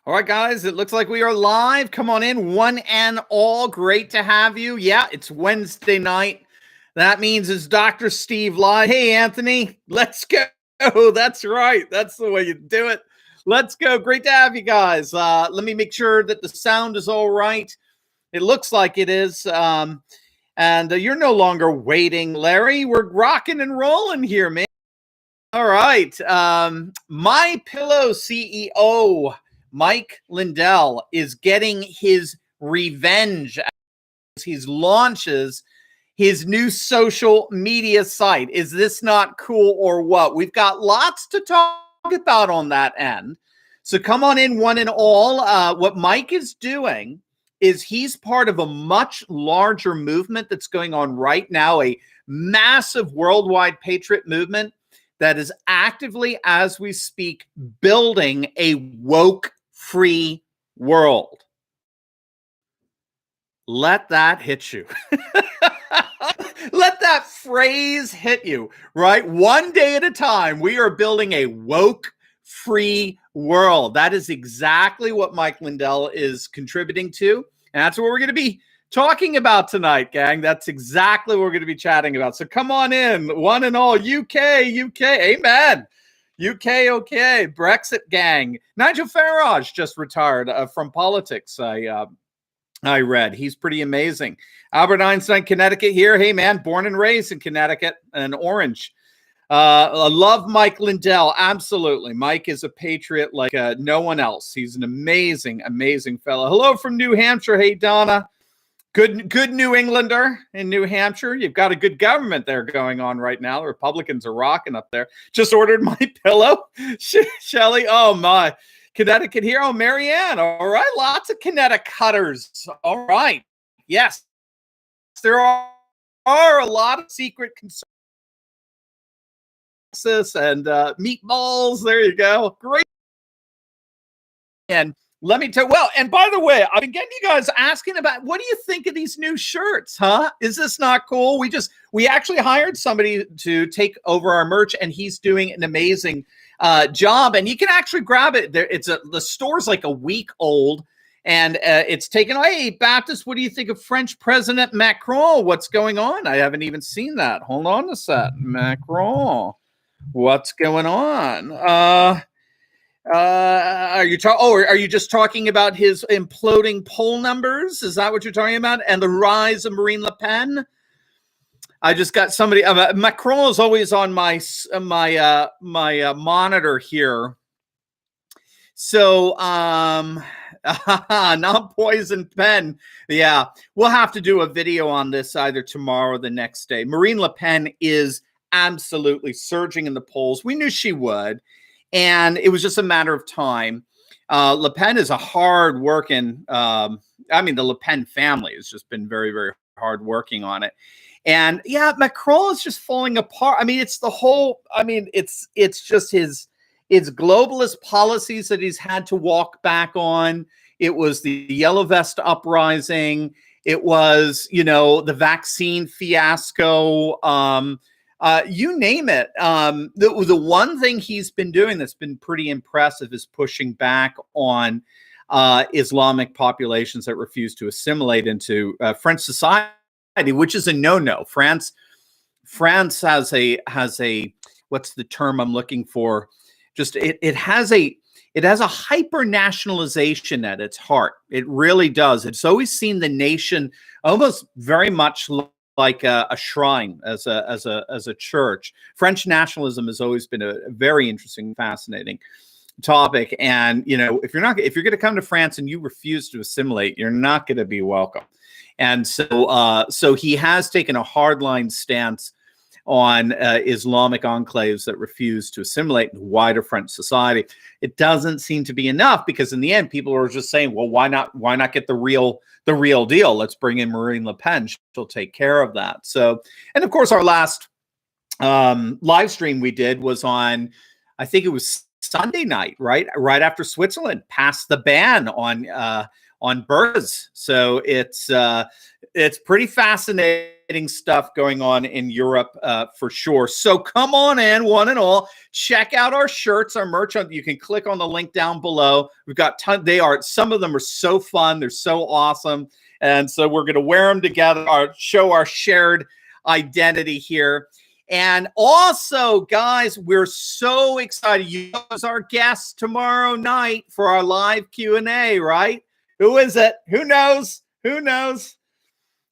All right, guys, it looks like we are live. Come on in, one and all. Great to have you. Yeah, it's Wednesday night. That means it's Dr. Steve live. Hey, Anthony, let's go. That's right. That's the way you do it. Let's go. Great to have you guys. Let me make sure that the sound is all right. It looks like it is. And you're no longer waiting, Larry. We're rocking and rolling here, man. All right. MyPillow CEO Mike Lindell is getting his revenge as he launches his new social media site. Is this not cool or what? We've got lots to talk about on that end. So come on in, one and all. What Mike is doing is he's part of a much larger movement that's going on right now, a massive worldwide patriot movement that is actively, as we speak, building a woke free world. Let that hit you. Let that phrase hit you, right? One day at a time, we are building a woke free world. That is exactly what Mike Lindell is contributing to. And that's what we're going to be talking about tonight, gang. That's exactly what we're going to be chatting about. So come on in, one and all. UK, amen. UK, okay. Brexit gang. Nigel Farage just retired from politics. I read. He's pretty amazing. Albert Einstein, Connecticut here. Hey, man, born and raised in Connecticut and Orange. I love Mike Lindell. Absolutely. Mike is a patriot like no one else. He's an amazing, amazing fellow. Hello from New Hampshire. Hey, Donna. Good New Englander in New Hampshire. You've got a good government there going on right now. The Republicans are rocking up there. Just ordered my pillow. Shelly, oh my. Connecticut here. Oh, Marianne. All right. Lots of Connecticuters. All right. Yes. There are a lot of secret concerns and meatballs. There you go. Great. And let me tell you, well, and by the way, I've been getting you guys asking about, what do you think of these new shirts, huh? Is this not cool? We actually hired somebody to take over our merch, and he's doing an amazing job. And you can actually grab it there. The store's like a week old, and it's taken. Hey, Baptist, what do you think of French President Macron? What's going on? I haven't even seen that. Hold on a sec. Macron, what's going on? Are you just talking about his imploding poll numbers? Is that what you're talking about? And the rise of Marine Le Pen? I just got somebody. Macron is always on my monitor here. So, not poison pen. Yeah, we'll have to do a video on this either tomorrow or the next day. Marine Le Pen is absolutely surging in the polls. We knew she would. And it was just a matter of time. Le Pen is a hard-working, the Le Pen family has just been very, very hard working on it. And yeah, Macron is just falling apart. I mean, it's just his globalist policies that he's had to walk back on. It was the Yellow Vest uprising. It was, the vaccine fiasco. You name it. The one thing he's been doing that's been pretty impressive is pushing back on Islamic populations that refuse to assimilate into French society, which is a no-no. France has a what's the term I'm looking for? Just it has a hyper nationalization at its heart. It really does. It's always seen the nation almost very much like a shrine, as a church. French nationalism has always been a very interesting, fascinating topic. And if you're going to come to France and you refuse to assimilate, you're not going to be welcome. And so he has taken a hardline stance on Islamic enclaves that refuse to assimilate into wider French society. It doesn't seem to be enough, because in the end, people are just saying, well, why not get the real deal? Let's bring in Marine Le Pen. She'll take care of that. So, and of course, our last live stream we did was on, I think it was Sunday night, right after Switzerland passed the ban on burqas. So it's pretty fascinating stuff going on in Europe for sure. So come on in, one and all. Check out our shirts, our merch. You can click on the link down below. We've got some of them are so fun. They're so awesome. And so we're going to wear them together, show our shared identity here. And also, guys, we're so excited. You as our guest tomorrow night for our live Q&A, right? Who is it? Who knows? Who knows?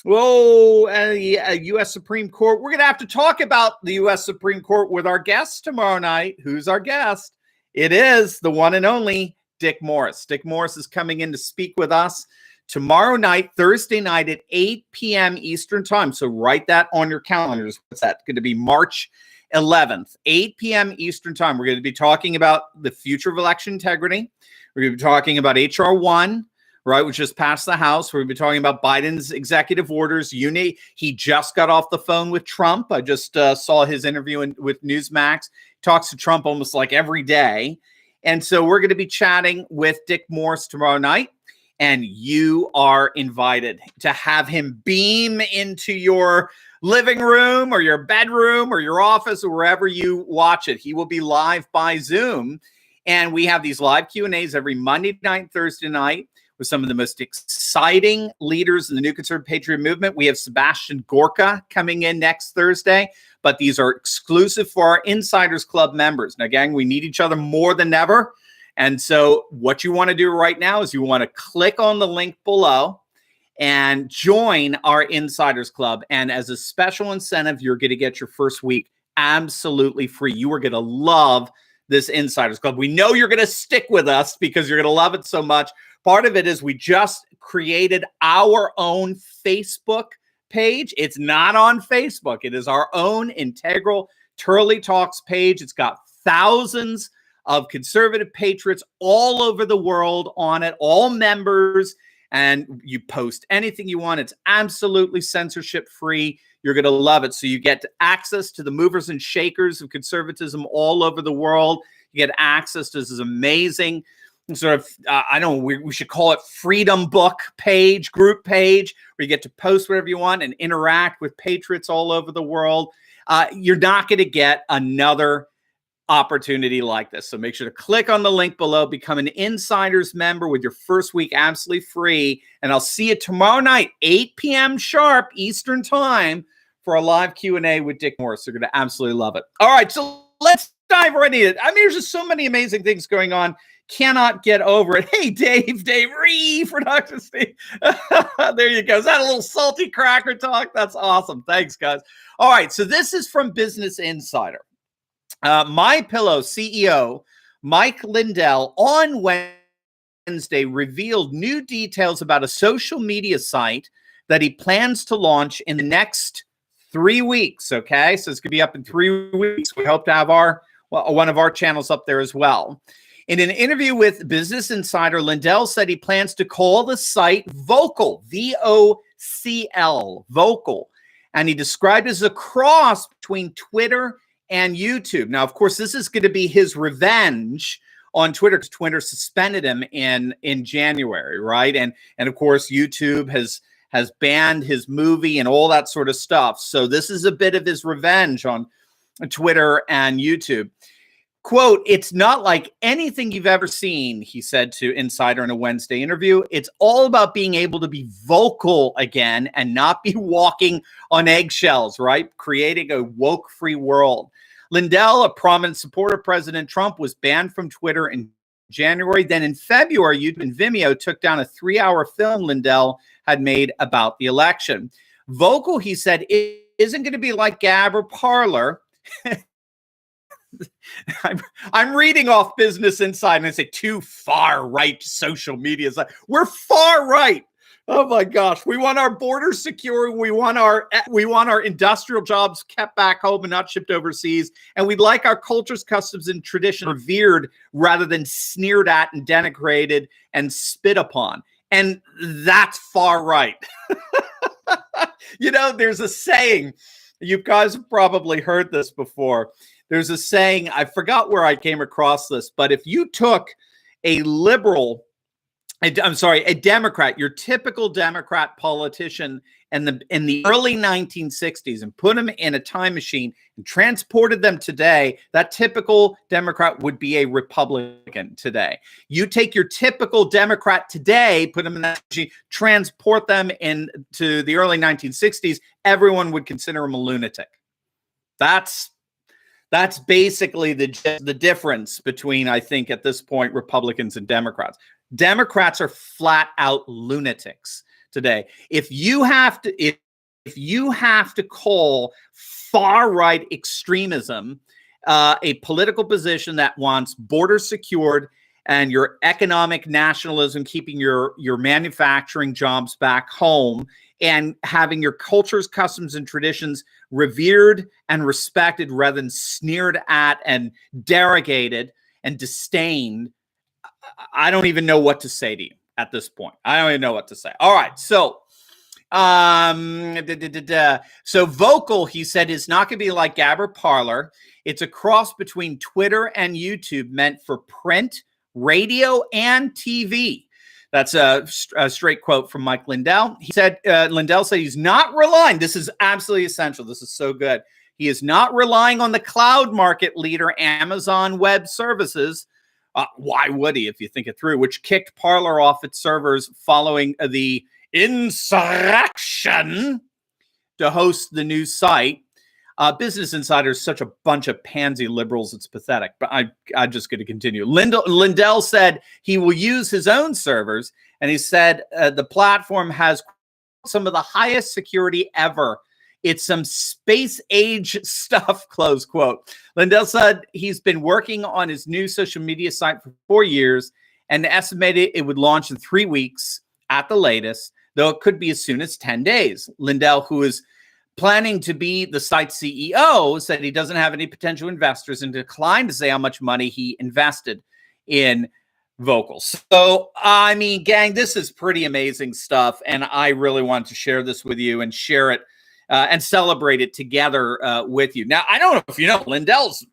Whoa, U.S. Supreme Court. We're going to have to talk about the U.S. Supreme Court with our guest tomorrow night. Who's our guest? It is the one and only Dick Morris. Dick Morris is coming in to speak with us tomorrow night, Thursday night at 8 p.m. Eastern time. So write that on your calendars. What's that? It's going to be March 11th, 8 p.m. Eastern time. We're going to be talking about the future of election integrity. We're going to be talking about H.R. 1, right, which just passed the House. We're going to be talking about Biden's executive orders. He just got off the phone with Trump. I just saw his interview with Newsmax. He talks to Trump almost like every day. And so we're going to be chatting with Dick Morris tomorrow night. And you are invited to have him beam into your living room or your bedroom or your office or wherever you watch it. He will be live by Zoom. And we have these live Q&As every Monday night and Thursday night with some of the most exciting leaders in the new conservative patriot movement. We have Sebastian Gorka coming in next Thursday, but these are exclusive for our Insiders Club members. Now, gang, we need each other more than ever. And so what you want to do right now is you want to click on the link below and join our Insiders Club. And as a special incentive, you're going to get your first week absolutely free. You are going to love this Insiders Club. We know you're going to stick with us because you're going to love it so much. Part of it is we just created our own Facebook page. It's not on Facebook. It is our own integral Turley Talks page. It's got thousands of conservative patriots all over the world on it, all members, and you post anything you want. It's absolutely censorship free. You're going to love it. So you get access to the movers and shakers of conservatism all over the world. You get access to this amazing sort of, I don't know, we should call it freedom book page, group page, where you get to post whatever you want and interact with patriots all over the world. You're not going to get another opportunity like this. So make sure to click on the link below, become an Insiders member with your first week absolutely free. And I'll see you tomorrow night, 8 p.m. sharp Eastern time for a live Q&A with Dick Morris. You're going to absolutely love it. All right, so let's dive right in. I mean, there's just so many amazing things going on. Cannot get over it. Hey, Dave Reeve for Dr. Steve. There you go. Is that a little salty cracker talk? That's awesome. Thanks, guys. All right, so this is from Business Insider. MyPillow CEO Mike Lindell on Wednesday revealed new details about a social media site that he plans to launch in the next 3 weeks. Okay, so it's going to be up in 3 weeks. We hope to have one of our channels up there as well. In an interview with Business Insider, Lindell said he plans to call the site Vocal, V-O-C-L, Vocal, and he described it as a cross between Twitter and YouTube. Now, of course, this is going to be his revenge on Twitter because Twitter suspended him in January, right? And of course, YouTube has banned his movie and all that sort of stuff. So this is a bit of his revenge on Twitter and YouTube. Quote, "It's not like anything you've ever seen," he said to Insider in a Wednesday interview. "It's all about being able to be vocal again and not be walking on eggshells, right? Creating a woke-free world." Lindell, a prominent supporter of President Trump, was banned from Twitter in January. Then in February, YouTube and Vimeo took down a 3-hour film Lindell had made about the election. Vocal, he said, it isn't going to be like Gab or Parler. I'm reading off Business Insider and I say too far right social media. It's like, we're far right. Oh my gosh. We want our borders secure. We want our industrial jobs kept back home and not shipped overseas. And we'd like our cultures, customs, and tradition revered rather than sneered at and denigrated and spit upon. And that's far right. You know, there's a saying, you guys have probably heard this before. There's a saying, I forgot where I came across this, but if you took a liberal I'm sorry, a Democrat, your typical Democrat politician in the early 1960s, and put them in a time machine and transported them today, that typical Democrat would be a Republican today. You take your typical Democrat today, put them in that machine, transport them into the early 1960s, everyone would consider him a lunatic. That's basically the difference between, I think, at this point, Republicans and Democrats. Democrats are flat out lunatics today. If you have to call far right extremism a political position that wants borders secured and your economic nationalism, keeping your manufacturing jobs back home, and having your cultures, customs, and traditions revered and respected rather than sneered at and derogated and disdained, I don't even know what to say to you at this point. I don't even know what to say. All right. So, so Vocal, he said, is not going to be like Gab or Parler. It's a cross between Twitter and YouTube, meant for print, radio, and TV. That's a straight quote from Mike Lindell. He said, Lindell said he's not relying. This is absolutely essential. This is so good. He is not relying on the cloud market leader, Amazon Web Services. Why would he, if you think it through, which kicked Parler off its servers following the insurrection to host the new site. Business Insider is such a bunch of pansy liberals, it's pathetic. But I'm just going to continue. Lindell said he will use his own servers, and he said the platform has some of the highest security ever. It's some space age stuff, close quote. Lindell said he's been working on his new social media site for 4 years and estimated it would launch in 3 weeks at the latest, though it could be as soon as 10 days. Lindell, who is planning to be the site's CEO, said he doesn't have any potential investors and declined to say how much money he invested in Vocal. So, I mean, gang, this is pretty amazing stuff, and I really wanted to share this with you and share it and celebrate it together with you. Now, I don't know if you know, Lindell's,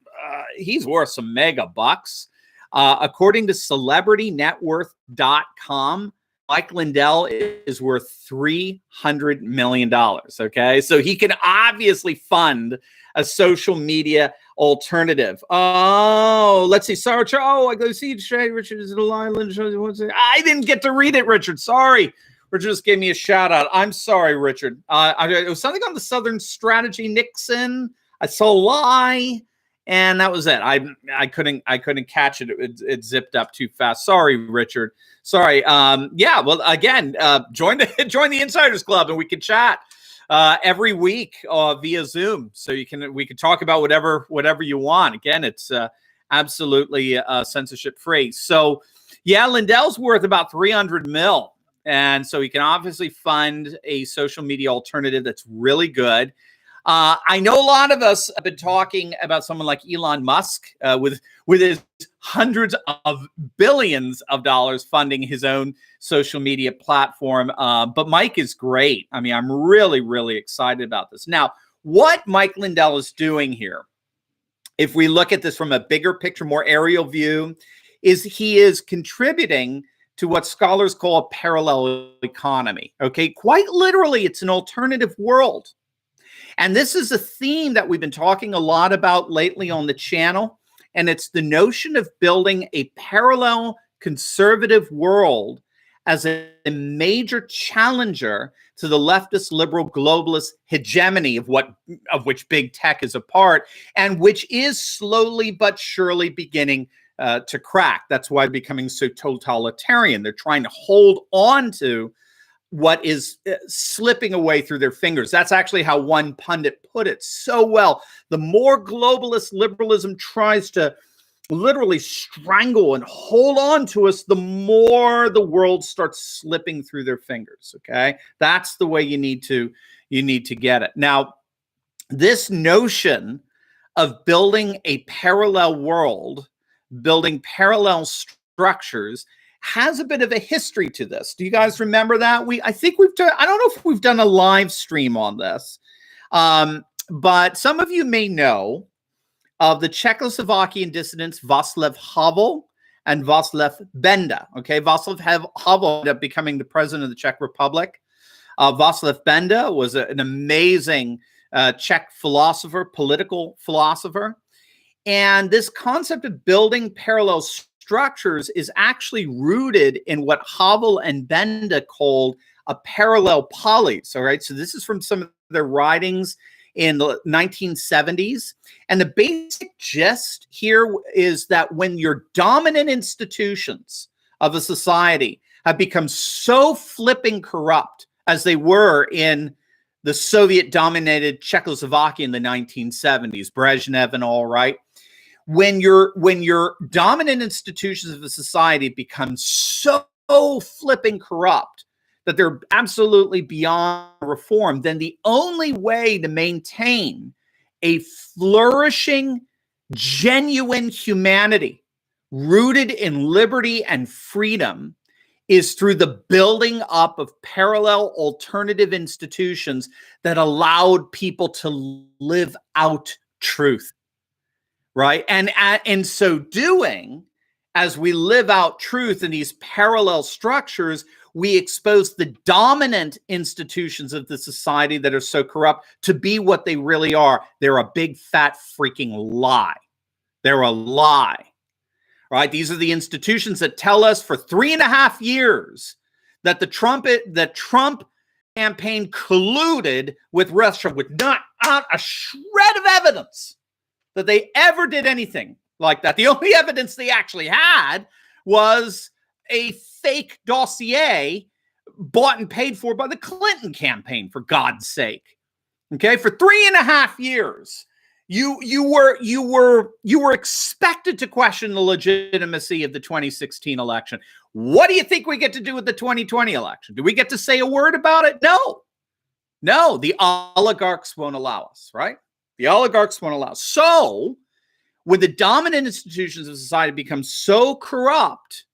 he's worth some mega bucks. According to CelebrityNetWorth.com, Mike Lindell is worth $300 million, okay? So he can obviously fund a social media alternative. Oh, let's see. Sorry, oh, I go see Richard is in the line. I didn't get to read it, Richard. Sorry. Richard just gave me a shout out. I'm sorry, Richard. It was something on the Southern Strategy Nixon. I saw lie, and that was it. I couldn't catch it. It zipped up too fast. Sorry, Richard. Sorry. Yeah. Well, again, join the Insiders Club, and we can chat every week via Zoom. So we can talk about whatever you want. Again, it's absolutely censorship free. So yeah, Lindell's worth about 300 mil. And so he can obviously fund a social media alternative that's really good. I know a lot of us have been talking about someone like Elon Musk with his hundreds of billions of dollars funding his own social media platform. But Mike is great. I mean, I'm really, really excited about this. Now, what Mike Lindell is doing here, if we look at this from a bigger picture, more aerial view, is he is contributing to what scholars call a parallel economy. Okay, quite literally, it's an alternative world. And this is a theme that we've been talking a lot about lately on the channel. And it's the notion of building a parallel conservative world as a major challenger to the leftist liberal globalist hegemony of which big tech is a part, and which is slowly but surely beginning to crack. That's why becoming so totalitarian. They're trying to hold on to what is slipping away through their fingers. That's actually how one pundit put it so well. The more globalist liberalism tries to literally strangle and hold on to us, the more the world starts slipping through their fingers. Okay, that's the way you need to get it. Now, this notion of building a parallel world, building parallel structures, has a bit of a history to this. Do you guys remember that? I think we've done, I don't know if we've done a live stream on this, but some of you may know of the Czechoslovakian dissidents Václav Havel and Václav Benda. Okay, Václav Havel ended up becoming the president of the Czech Republic. Václav Benda was an amazing Czech philosopher, political philosopher. And this concept of building parallel structures is actually rooted in what Havel and Benda called a parallel polis. All right, so this is from some of their writings in the 1970s. And the basic gist here is that when your dominant institutions of a society have become so flipping corrupt as they were in the Soviet-dominated Czechoslovakia in the 1970s, Brezhnev and all, right? When your dominant institutions of a society become so flipping corrupt that they're absolutely beyond reform, then the only way to maintain a flourishing, genuine humanity rooted in liberty and freedom is through the building up of parallel alternative institutions that allowed people to live out truth, right? And in so doing, as we live out truth in these parallel structures, we expose the dominant institutions of the society that are so corrupt to be what they really are. They're a big, fat, freaking lie. They're a lie, right? These are the institutions that tell us for 3.5 years that the Trump campaign colluded with Russia with not a shred of evidence that they ever did anything like that. The only evidence they actually had was a fake dossier bought and paid for by the Clinton campaign, for God's sake. Okay, for 3.5 years, you were expected to question the legitimacy of the 2016 election. What do you think we get to do with the 2020 election? Do we get to say a word about it? No, the oligarchs won't allow us, right? The oligarchs won't allow us. So when the dominant institutions of society become so corrupt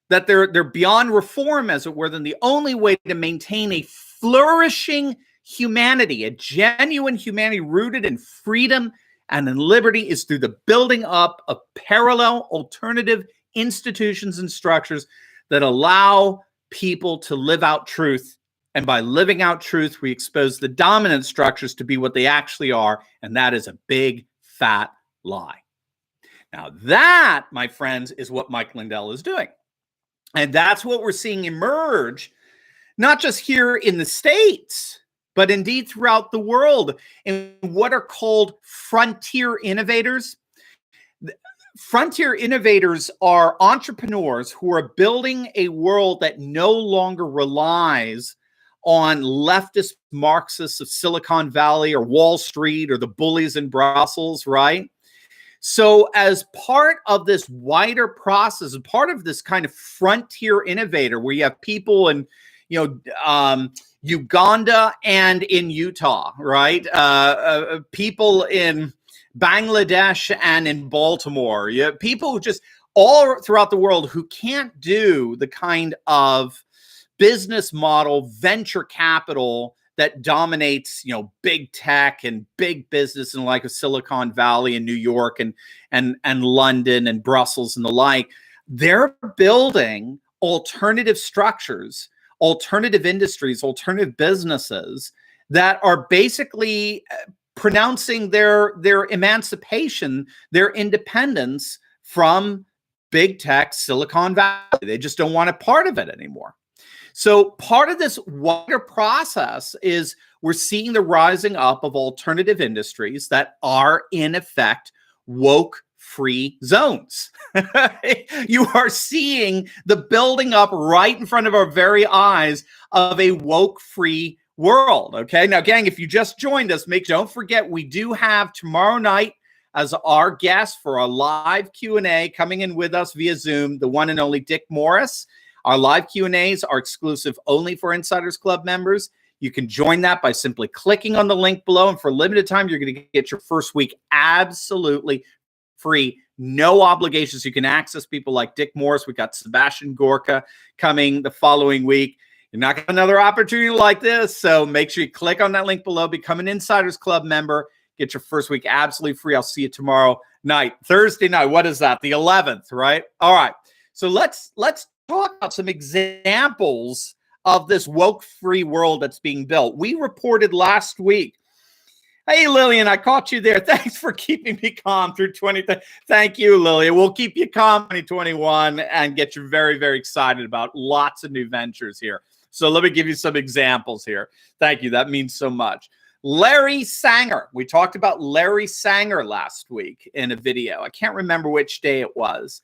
that they're beyond reform, as it were, then the only way to maintain a flourishing humanity, a genuine humanity rooted in freedom and in liberty, is through the building up of parallel alternative institutions and structures that allow people to live out truth. And by living out truth, we expose the dominant structures to be what they actually are, and that is a big, fat lie. Now that, my friends, is what Mike Lindell is doing. And that's what we're seeing emerge, not just here in the States, but indeed throughout the world, in what are called frontier innovators. Frontier innovators are entrepreneurs who are building a world that no longer relies on leftist Marxists of Silicon Valley or Wall Street or the bullies in Brussels, right? So as part of this wider process, as part of this kind of frontier innovator, where you have people in, Uganda and in Utah, right? People in Bangladesh and in Baltimore. You have people who just all throughout the world who can't do the kind of business model, venture capital that dominates, big tech and big business in like Silicon Valley and New York and London and Brussels and the like. They're building alternative structures, alternative industries, alternative businesses that are basically pronouncing their emancipation, their independence from big tech, Silicon Valley. They just don't want a part of it anymore. So part of this wider process is we're seeing the rising up of alternative industries that are, in effect, woke-free zones. You are seeing the building up right in front of our very eyes of a woke-free world. Okay, now, gang, if you just joined us, don't forget we do have tomorrow night as our guest for a live Q&A coming in with us via Zoom, the one and only Dick Morris. Our live Q&As are exclusive only for Insiders Club members. You can join that by simply clicking on the link below. And for a limited time, you're going to get your first week absolutely free. No obligations. You can access people like Dick Morris. We got Sebastian Gorka coming the following week. You're not going to have another opportunity like this. So make sure you click on that link below. Become an Insiders Club member. Get your first week absolutely free. I'll see you tomorrow night. Thursday night. What is that? The 11th, right? All right. So let's talk about some examples of this woke-free world that's being built. We reported last week. Hey, Lillian, I caught you there. Thanks for keeping me calm through 20. Thank you, Lillian. We'll keep you calm 2021 and get you very, very excited about lots of new ventures here. So let me give you some examples here. Thank you. That means so much. Larry Sanger. We talked about Larry Sanger last week in a video. I can't remember which day it was.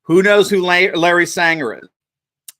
Who knows who Larry Sanger is?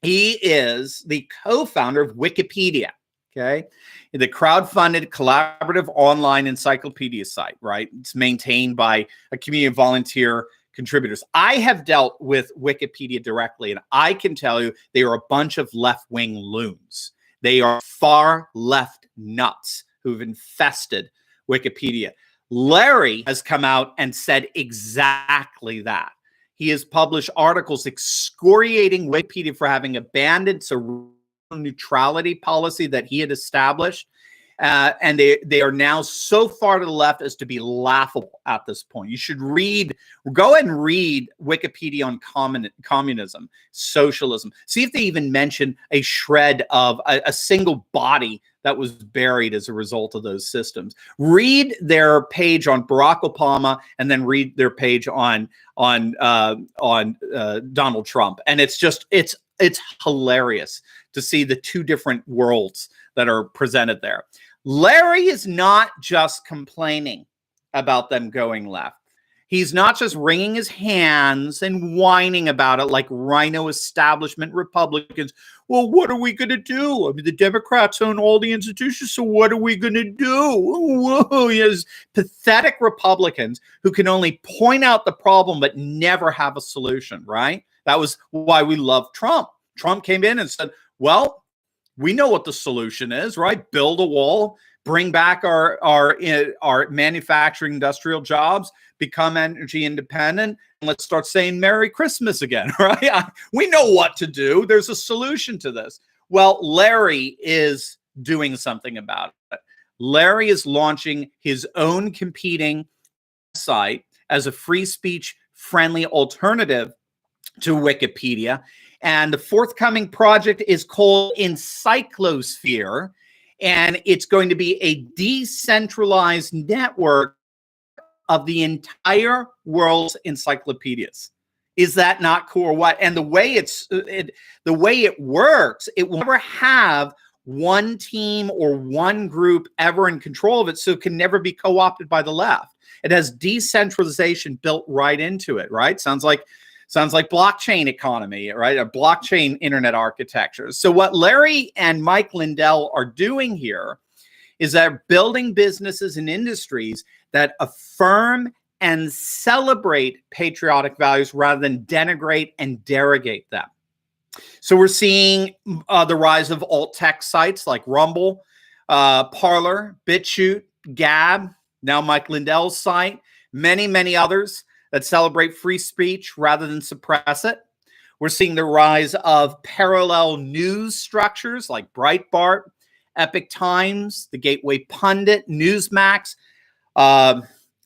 He is the co-founder of Wikipedia, okay? The crowdfunded collaborative online encyclopedia site, right? It's maintained by a community of volunteer contributors. I have dealt with Wikipedia directly, and I can tell you they are a bunch of left-wing loons. They are far left nuts who've infested Wikipedia. Larry has come out and said exactly that. He has published articles excoriating Wikipedia for having abandoned its neutrality policy that he had established. And they are now so far to the left as to be laughable at this point. You should go ahead and read Wikipedia on communism, socialism. See if they even mention a shred of a single body that was buried as a result of those systems. Read their page on Barack Obama, and then read their page on Donald Trump, and it's hilarious to see the two different worlds that are presented there. Larry is not just complaining about them going left. He's not just wringing his hands and whining about it like rhino establishment Republicans. Well, what are we going to do? I mean, the Democrats own all the institutions, so what are we going to do? Whoa, yes, pathetic Republicans who can only point out the problem but never have a solution, right? That was why we love Trump. Trump came in and said, well, we know what the solution is, right? Build a wall, bring back our manufacturing industrial jobs, become energy independent, and let's start saying Merry Christmas again, right? We know what to do. There's a solution to this. Well, Larry is doing something about it. Larry is launching his own competing site as a free speech friendly alternative to Wikipedia. And the forthcoming project is called Encyclosphere, and it's going to be a decentralized network of the entire world's encyclopedias. Is that not cool or what? And the way it works, it will never have one team or one group ever in control of it, so it can never be co-opted by the left. It has decentralization built right into it, right? Sounds like blockchain economy, right? A blockchain internet architecture. So what Larry and Mike Lindell are doing here is they're building businesses and industries that affirm and celebrate patriotic values rather than denigrate and derogate them. So we're seeing the rise of alt tech sites like Rumble, Parler, BitChute, Gab, now Mike Lindell's site, many, many others that celebrate free speech rather than suppress it. We're seeing the rise of parallel news structures like Breitbart, Epoch Times, the Gateway Pundit, Newsmax,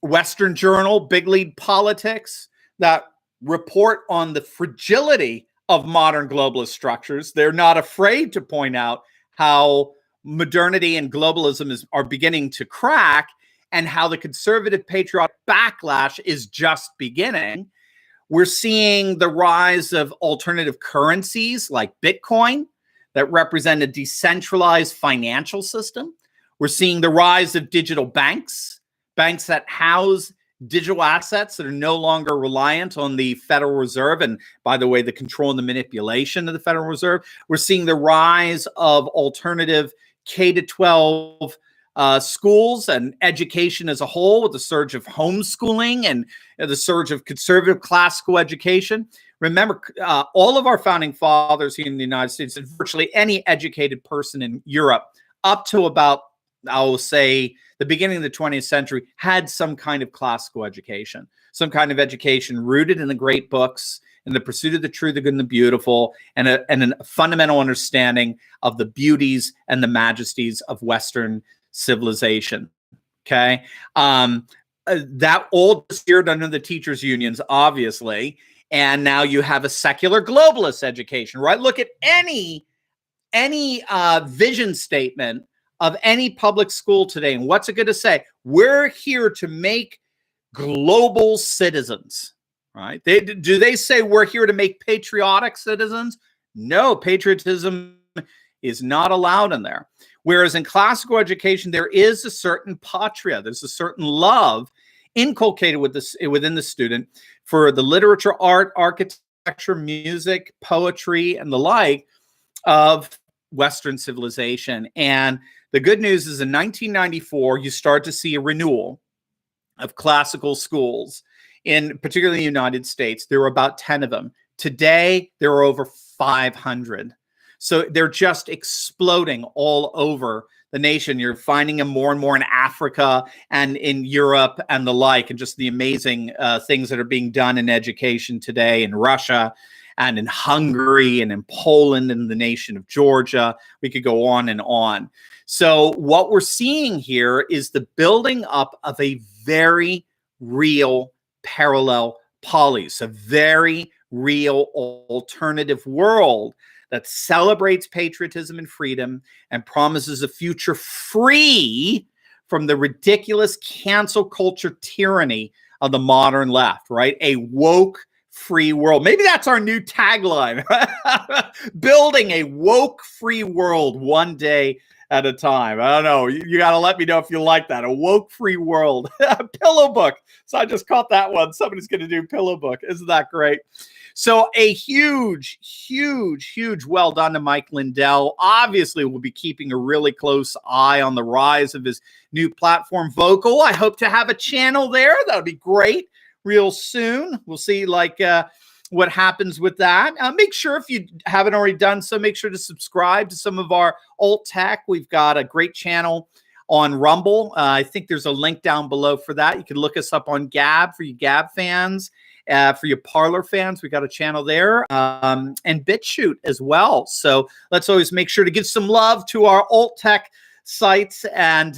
Western Journal, Big Lead Politics, that report on the fragility of modern globalist structures. They're not afraid to point out how modernity and globalism are beginning to crack, and how the conservative patriotic backlash is just beginning. We're seeing the rise of alternative currencies like Bitcoin that represent a decentralized financial system. We're seeing the rise of digital banks that house digital assets that are no longer reliant on the Federal Reserve. And by the way, the control and the manipulation of the Federal Reserve. We're seeing the rise of alternative K-12 schools and education as a whole, with the surge of homeschooling and the surge of conservative classical education. Remember, all of our founding fathers here in the United States, and virtually any educated person in Europe up to about, I will say, the beginning of the 20th century, had some kind of classical education, some kind of education rooted in the great books, in the pursuit of the true, the good, and the beautiful, and a fundamental understanding of the beauties and the majesties of Western civilization. Okay. That all disappeared under the teachers' unions, obviously. And now you have a secular globalist education, right? Look at any vision statement of any public school today. And what's it going to say? We're here to make global citizens, right? Do they say we're here to make patriotic citizens? No, patriotism is not allowed in there. Whereas in classical education, there is a certain patria, there's a certain love inculcated within the student for the literature, art, architecture, music, poetry, and the like of Western civilization. And the good news is in 1994, you start to see a renewal of classical schools, particularly in the United States. There were about 10 of them. Today, there are over 500. So they're just exploding all over the nation. You're finding them more and more in Africa and in Europe and the like, and just the amazing things that are being done in education today in Russia and in Hungary and in Poland and the nation of Georgia. We could go on and on. So what we're seeing here is the building up of a very real parallel polis, a very real alternative world that celebrates patriotism and freedom and promises a future free from the ridiculous cancel culture tyranny of the modern left, right? A woke free world. Maybe that's our new tagline. Building a woke free world one day at a time. I don't know. You got to let me know if you like that. A woke free world. Pillow book. So I just caught that one. Somebody's going to do pillow book. Isn't that great? So a huge, huge, huge well done to Mike Lindell. Obviously, we'll be keeping a really close eye on the rise of his new platform, Vocal. I hope to have a channel there. That would be great real soon. We'll see what happens with that. Make sure, if you haven't already done so, make sure to subscribe to some of our alt tech. We've got a great channel on Rumble. I think there's a link down below for that. You can look us up on Gab for you Gab fans. For your Parler fans, we got a channel there, and BitChute as well. So let's always make sure to give some love to our alt tech sites, and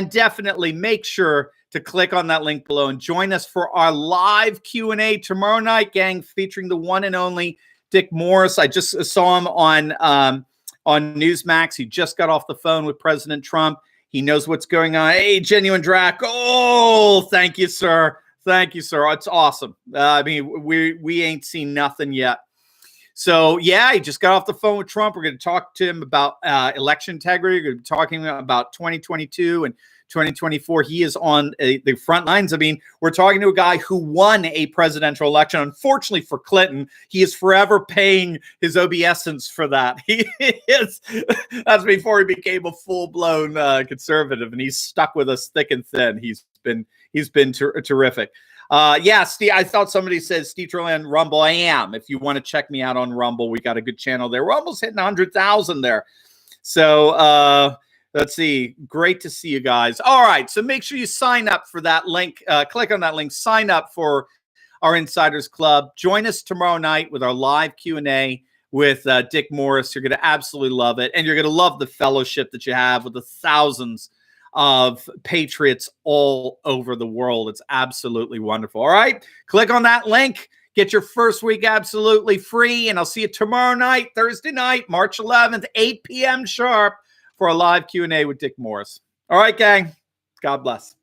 definitely make sure to click on that link below and join us for our live Q&A tomorrow night, gang, featuring the one and only Dick Morris. I just saw him on Newsmax. He just got off the phone with President Trump. He knows what's going on. Hey, Genuine Drac. Oh, thank you, sir. Thank you, sir. It's awesome. I mean, we ain't seen nothing yet. So, yeah, he just got off the phone with Trump. We're going to talk to him about election integrity. We're going to be talking about 2022 and 2024. He is on the front lines. I mean, we're talking to a guy who won a presidential election. Unfortunately for Clinton, he is forever paying his obeisance for that. He is. That's before he became a full-blown conservative, and he's stuck with us thick and thin. He's been terrific. Yeah, Steve, I thought somebody said Steve Turley on Rumble. I am. If you want to check me out on Rumble, we got a good channel there. We're almost hitting 100,000 there. So let's see. Great to see you guys. All right. So make sure you sign up for that link. Click on that link. Sign up for our Insiders Club. Join us tomorrow night with our live Q&A with Dick Morris. You're going to absolutely love it. And you're going to love the fellowship that you have with the thousands of patriots all over the world. It's absolutely wonderful. All right. Click on that link. Get your first week absolutely free. And I'll see you tomorrow night, Thursday night, March 11th, 8 p.m. sharp for a live Q&A with Dick Morris. All right, gang. God bless.